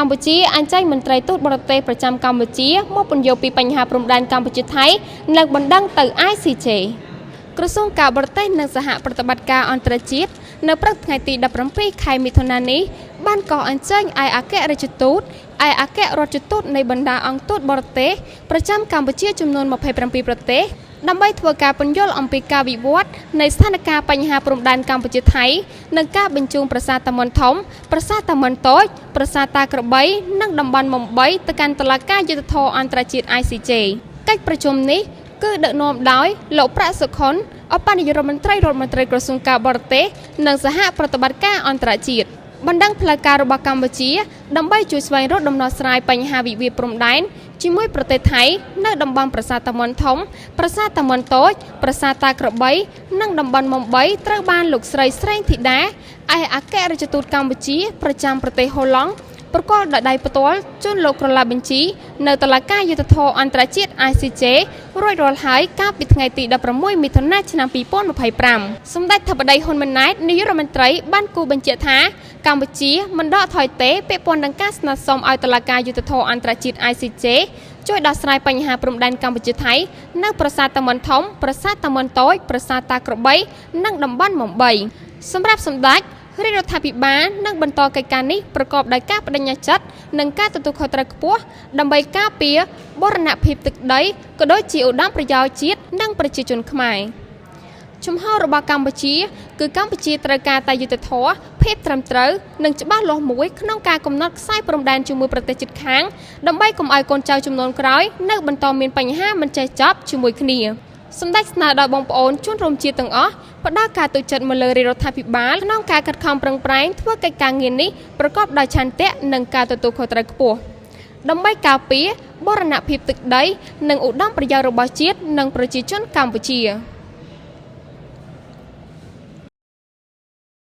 កម្ពុជាអញ្ជើញមន្ត្រីទូតបរទេសប្រចាំកម្ពុជាមកពន្យល់ពីបញ្ហាព្រំដែនកម្ពុជាថៃនិងបណ្ដឹងទៅ ICJ ក្រសួងការបរទេសនិងសហប្រតិបត្តិការអន្តរជាតិនៅព្រឹកថ្ងៃទី 17 ខែមិថុនានេះបានកោះអញ្ជើញឯកអគ្គរដ្ឋទូតឯកអគ្គរដ្ឋទូតនៃបណ្ដាអង្គទូតបរទេសប្រចាំកម្ពុជាចំនួន 27 ប្រទេសដើម្បីធ្វើការពន្យល់អំពីការវិវត្តនៃស្ថានភាពបញ្ហាព្រំដែនកម្ពុជាថៃនិងការបញ្ជូនប្រាសាទតាមុនធំប្រាសាទតាមុនតូចប្រាសាទតាក្របីនិងតំបន់មុំបីទៅកាន់តុលាការយុត្តិធម៌អន្តរជាតិ ICJ កិច្ចប្រជុំនេះគឺដឹកនាំដោយលោកប្រាក់សុខុនអបនាយករដ្ឋមន្ត្រីក្រសួងការបរទេសនិងសហប្រតិបត្តិការអន្តរជាតិបណ្ដឹងផ្លូវការរបស់កម្ពុជាដើម្បីជួយស្វែងរកដំណោះស្រាយបញ្ហាវិវាទព្រំដែនជាមួយប្រទេសថៃនៅតំបន់ប្រាសាទតាមុនធំប្រាសាទតាមុនតូចប្រាសាទតាក្របីនិងតំបន់មុំបីត្រូវបានលោកស្រីស្រេងធីតាឯកអគ្គរដ្ឋទូតកម្ពុជាប្រចាំប្រទេសហូឡង់ប្រកបដោយដៃផ្ទាល់ជូនលោកក្រឡាបញ្ជីនៅតុលាការយុត្តិធម៌អន្តរជាតិ ICJ រួចរាល់ហើយកាលពីថ្ងៃទី 16 មិថុនា ឆ្នាំ 2025 សម្ដេចធិបតីហ៊ុនម៉ាណែតនាយករដ្ឋមន្ត្រីបានគូបញ្ជាក់ថាកម្ពុជាមិនដកថយទេពាក់ព័ន្ធនឹងការស្នើសុំឲ្យតុលាការយុត្តិធម៌អន្តរជាតិ ICJ ជួយដោះស្រាយបញ្ហាព្រំដែនកម្ពុជាថៃនៅប្រាសាទតាមុនធំប្រាសាទតាមុនតូចប្រាសាទតាក្របីនិងតំបន់មុំបីសម្រាប់សម្ដេចរាជរដ្ឋាភិបាលនឹងបន្តកិច្ចការនេះប្រកបដោយការបដិញ្ញាចិត្តនិងការទទួលខុសត្រូវខ្ពស់ដើម្បីការពារបូរណភាពទឹកដីក៏ដូចជាឧត្តមប្រយោជន៍ជាតិនិងប្រជាជនខ្មែរជំហររបស់កម្ពុជាគឺកម្ពុជាត្រូវការតែយុត្តិធម៌ភាពត្រឹមត្រូវនិងច្បាស់លាស់មួយក្នុងការកំណត់ខ្សែព្រំដែនជាមួយប្រទេសជិតខាងដើម្បីកុំឲ្យកូនចៅជំនាន់ក្រោយនៅបន្តមានបញ្ហាមិនចេះចប់ជាមួយគ្នាសម្ដេចស្នើដល់បងប្អូនជនរួមជាតិទាំងអស់ផ្ដល់ការទុកចិត្តមកលើរាជរដ្ឋាភិបាលក្នុងការខិតខំប្រឹងប្រែងធ្វើកិច្ចការងារនេះប្រកបដោយឆន្ទៈនិងការទទួលខុសត្រូវខ្ពស់ដើម្បីការពារបូរណភាពទឹកដីនិងឧត្តមប្រយោជន៍របស់ជាតិនិងប្រជាជនកម្ពុជា